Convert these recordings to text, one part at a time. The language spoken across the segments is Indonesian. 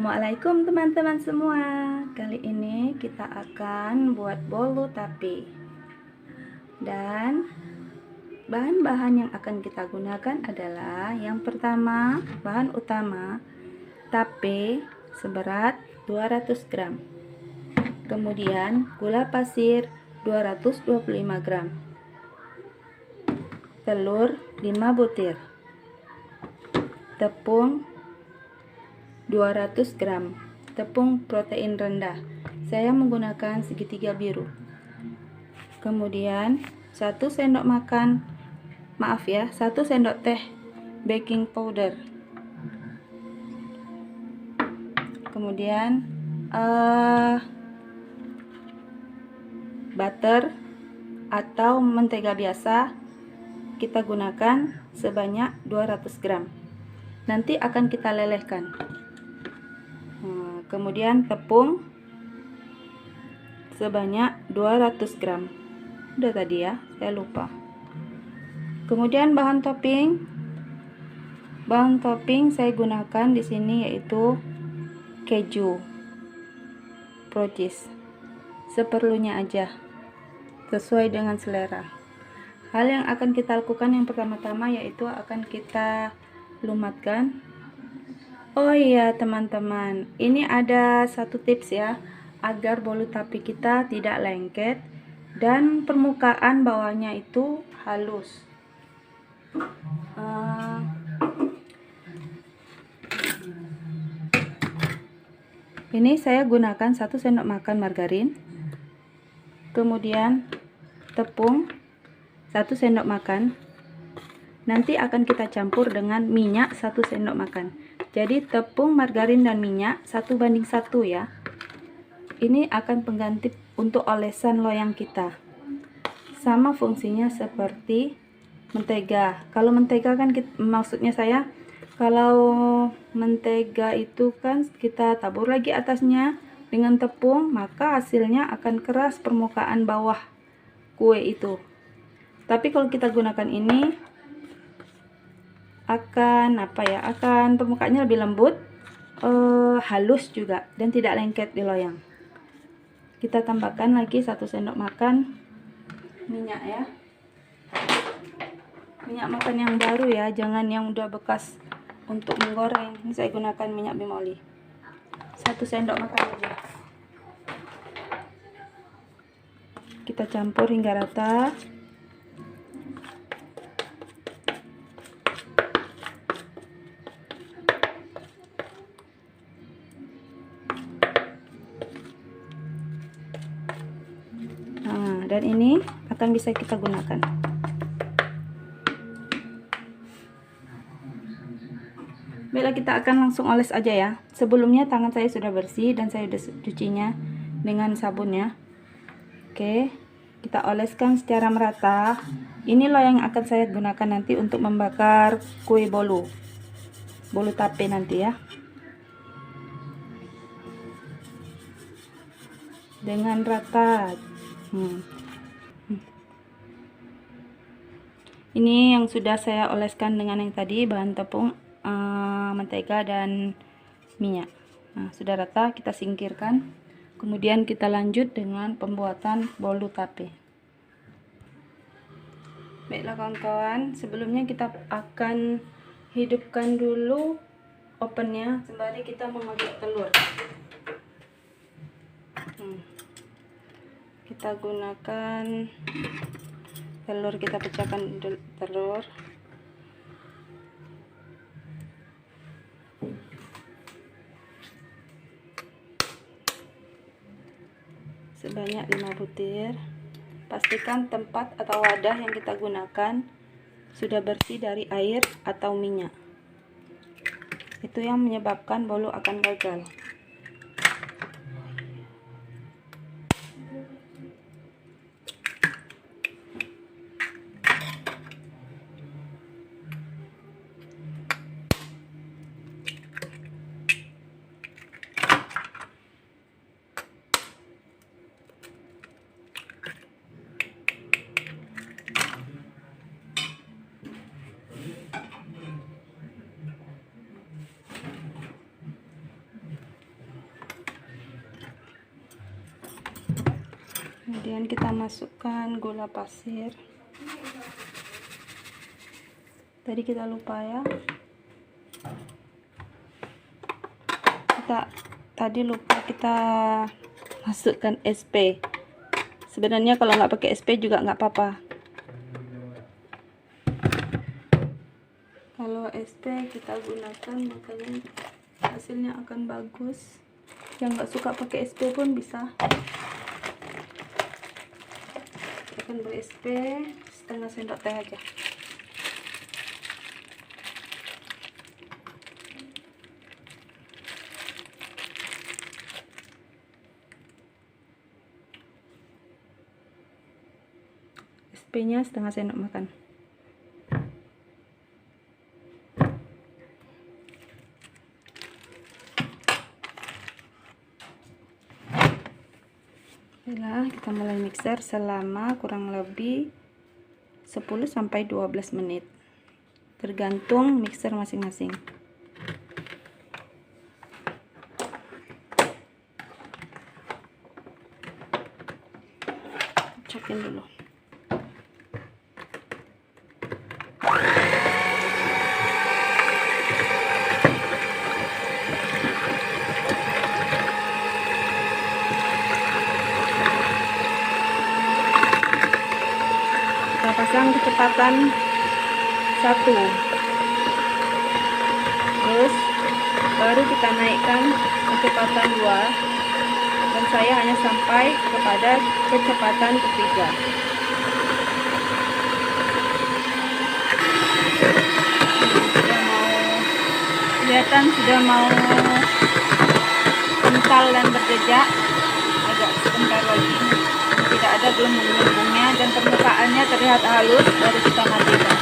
Assalamualaikum teman-teman semua. Kali ini kita akan buat bolu tape. Dan bahan-bahan yang akan kita gunakan adalah yang pertama, bahan utama tape seberat 200 gram. Kemudian gula pasir 225 gram. Telur 5 butir. Tepung 200 gram, tepung protein rendah. Saya menggunakan segitiga biru. Kemudian 1 sendok makan, 1 sendok teh baking powder. Kemudian butter atau mentega biasa kita gunakan sebanyak 200 gram. Nanti akan kita lelehkan. Kemudian tepung sebanyak 200 gram. Udah tadi ya, saya lupa. Kemudian bahan topping saya gunakan di sini yaitu keju pro cheese. Seperlunya aja, sesuai dengan selera. Hal yang akan kita lakukan yang pertama-tama yaitu akan kita lumatkan. Oh iya teman-teman, ini ada satu tips ya, agar bolu tape kita tidak lengket dan permukaan bawahnya itu halus. Ini saya gunakan 1 sendok makan margarin, kemudian tepung 1 sendok makan. Nanti akan kita campur dengan minyak 1 sendok makan. Jadi tepung, margarin, dan minyak 1:1 ya. Ini akan pengganti untuk olesan loyang kita. Sama fungsinya seperti mentega. Kalau mentega kan maksudnya saya, kalau mentega itu kan kita tabur lagi atasnya dengan tepung, maka hasilnya akan keras permukaan bawah kue itu. Tapi kalau kita gunakan ini akan permukaannya lebih lembut, halus juga, dan tidak lengket di loyang. Kita tambahkan lagi 1 sendok makan minyak ya, minyak makan yang baru ya, jangan yang udah bekas untuk menggoreng. Ini saya gunakan minyak bimoli 1 sendok makan aja. Kita campur hingga rata. Dan ini akan bisa kita gunakan. Baiklah, kita akan langsung oles aja ya. Sebelumnya tangan saya sudah bersih dan saya sudah cucinya dengan sabun ya. Oke, kita oleskan secara merata. Ini loyang yang akan saya gunakan nanti untuk membakar kue bolu tape nanti ya. Dengan rata. Ini yang sudah saya oleskan dengan yang tadi, bahan tepung, mentega, dan minyak. Nah, sudah rata, kita singkirkan. Kemudian kita lanjut dengan pembuatan bolu tape. Baiklah kawan-kawan, sebelumnya kita akan hidupkan dulu ovennya sembari kita mengocok telur. Kita gunakan telur, kita pecahkan telur. Sebanyak 5 butir. Pastikan tempat atau wadah yang kita gunakan sudah bersih dari air atau minyak. Itu yang menyebabkan bolu akan gagal. Kemudian kita masukkan gula pasir. Tadi kita lupa ya, tadi lupa kita masukkan SP. Sebenarnya kalau nggak pakai SP juga nggak apa-apa. Kalau SP kita gunakan makanya hasilnya akan bagus. Yang nggak suka pakai SP pun bisa. Kita akan beri SP setengah sendok teh aja. SP-nya setengah sendok makan. Baiklah, kita mulai mixer selama kurang lebih 10-12 menit. Tergantung mixer masing-masing. Cokin dulu. Kita pasang kecepatan 1, terus baru kita naikkan kecepatan 2, dan saya hanya sampai kepada kecepatan ketiga. Sudah mau kental dan berjejak. Agak sebentar lagi, tidak ada gelembung-gelembungnya dan permukaannya terlihat halus, baru kita matikan.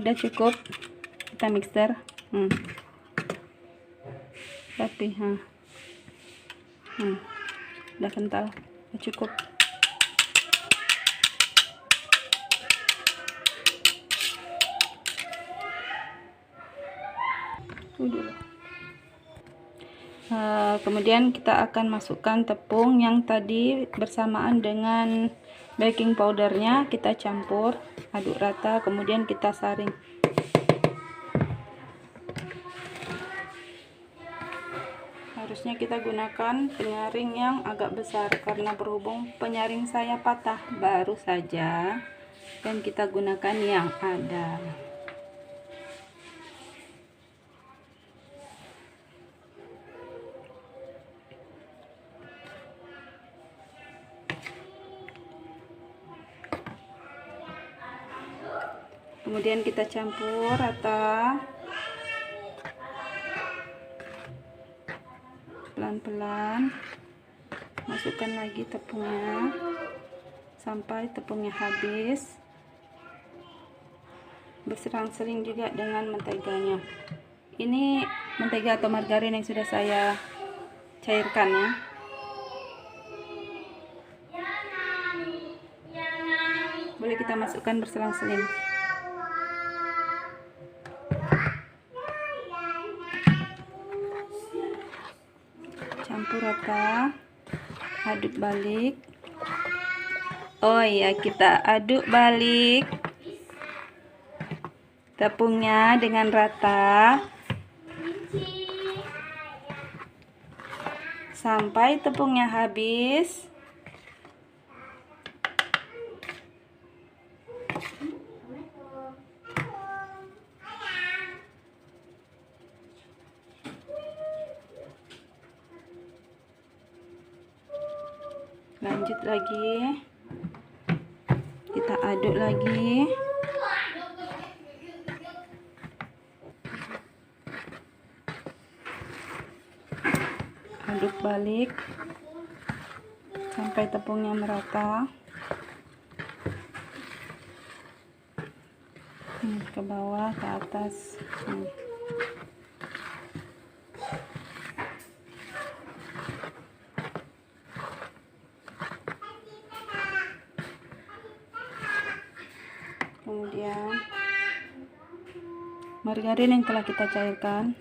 Udah cukup, kita mixer. Tapi udah kental, udah cukup. Kemudian kita akan masukkan tepung yang tadi bersamaan dengan baking powdernya, kita campur, aduk rata, kemudian kita saring. Harusnya kita gunakan penyaring yang agak besar, karena berhubung penyaring saya patah baru saja, dan kita gunakan yang ada. Kemudian kita campur rata, pelan-pelan. Masukkan lagi tepungnya sampai tepungnya habis. Berserang-sering juga dengan menteganya. Ini mentega atau margarin yang sudah saya cairkan ya. boleh kita masukkan berselang-seling. Campur rata, aduk balik. Oh iya, kita aduk balik tepungnya dengan rata sampai tepungnya habis. Lanjut lagi, kita aduk lagi. Aduk balik sampai tepungnya merata. Ke bawah, ke atas. Kemudian margarin yang telah kita cairkan,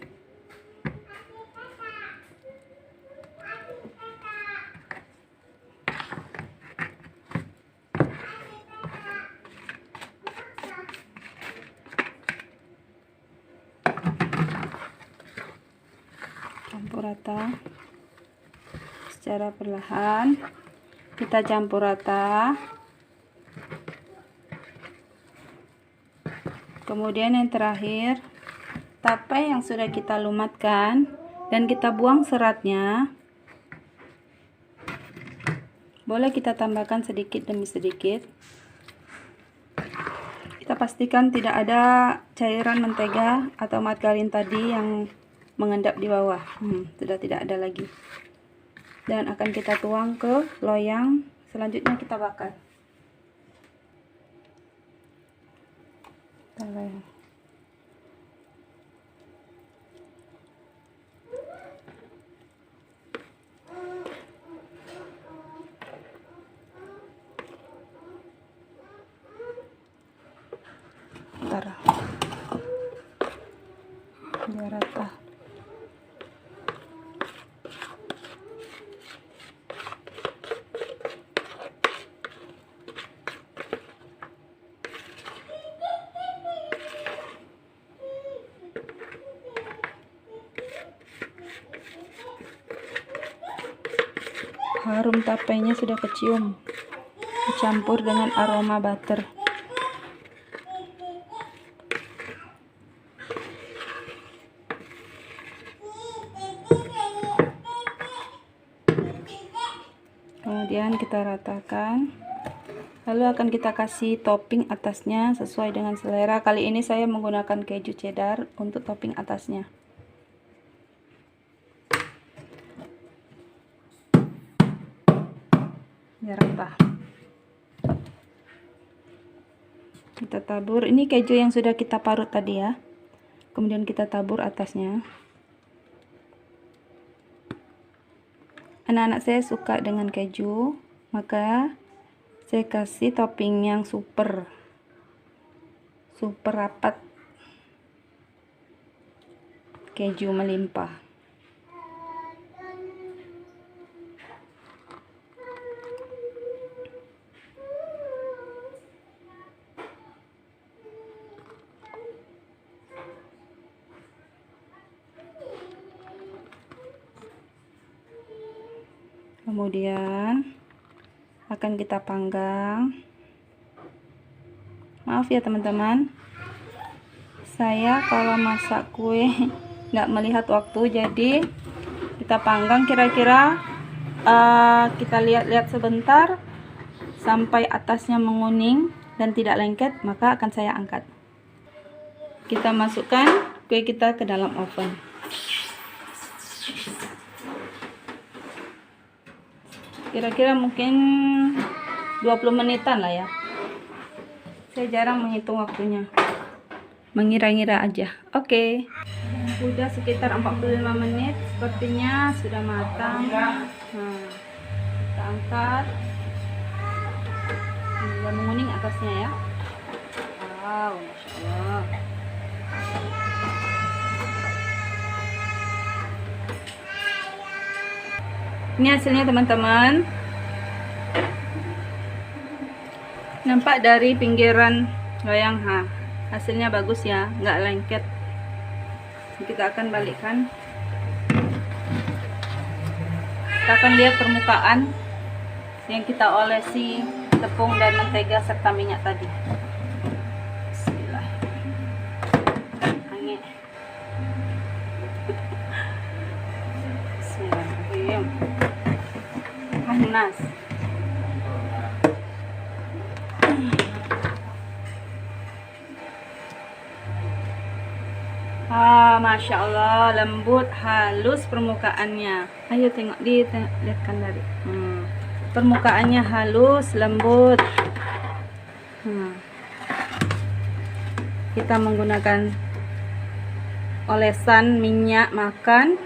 campur rata secara perlahan. Kita campur rata. Kemudian yang terakhir, tape yang sudah kita lumatkan dan kita buang seratnya. Boleh kita tambahkan sedikit demi sedikit. Kita pastikan tidak ada cairan mentega atau margarin tadi yang mengendap di bawah. Sudah tidak ada lagi. Dan akan kita tuang ke loyang. Selanjutnya kita bakar. Biar rata. Harum tapenya sudah kecium, dicampur dengan aroma butter. Kemudian kita ratakan, lalu akan kita kasih topping atasnya sesuai dengan selera. Kali ini saya menggunakan keju cheddar untuk topping atasnya. Biar rata. Kita tabur, ini keju yang sudah kita parut tadi ya. Kemudian kita tabur atasnya. Anak-anak saya suka dengan keju, maka saya kasih topping yang super rapat, keju melimpah. Kemudian akan kita panggang. Maaf ya teman-teman, saya kalau masak kue nggak melihat waktu, jadi kita panggang kira-kira kita lihat-lihat sebentar sampai atasnya menguning dan tidak lengket, maka akan saya angkat. Kita masukkan kue kita ke dalam oven. Kira-kira mungkin 20 menitan lah ya. Saya jarang menghitung waktunya, mengira-ngira aja. Oke. Udah sekitar 45 menit, sepertinya sudah matang. Nah, kita angkat. sudah menguning atasnya ya. Wow, Masya Allah. Ini hasilnya teman-teman. Nampak dari pinggiran loyang, hasilnya bagus ya, nggak lengket. Kita akan balikkan. Kita akan lihat permukaan yang kita olesi tepung dan mentega serta minyak tadi. Bismillah. Angin. Bismillahirrahmanirrahim. Panas. Masya Allah, lembut, halus permukaannya. Ayo tengok, lihatkan dari permukaannya halus, lembut. Kita menggunakan olesan minyak makan,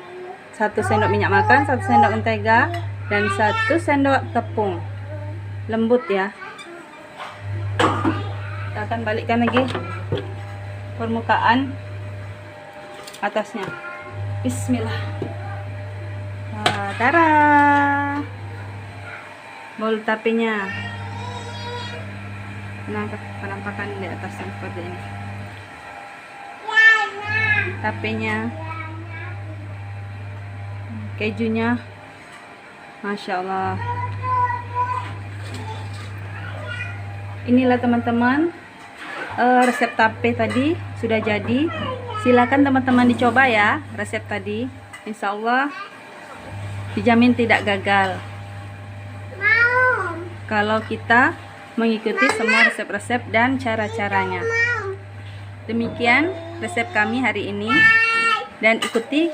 1 sendok minyak makan, 1 sendok mentega, dan 1 sendok tepung. Lembut ya. Kita akan balikkan lagi permukaan atasnya. Bismillah. Tara, bol tapenya. Penampakan di atasnya seperti ini. Tapenya, kejunya, Masya Allah. Inilah teman-teman, resep tape tadi sudah jadi. Silakan teman-teman dicoba ya resep tadi. Insya Allah dijamin tidak gagal kalau kita mengikuti semua resep-resep dan cara-caranya. Demikian resep kami hari ini, dan ikuti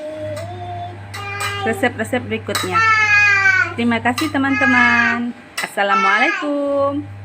resep-resep berikutnya. Terima kasih teman-teman. Assalamualaikum.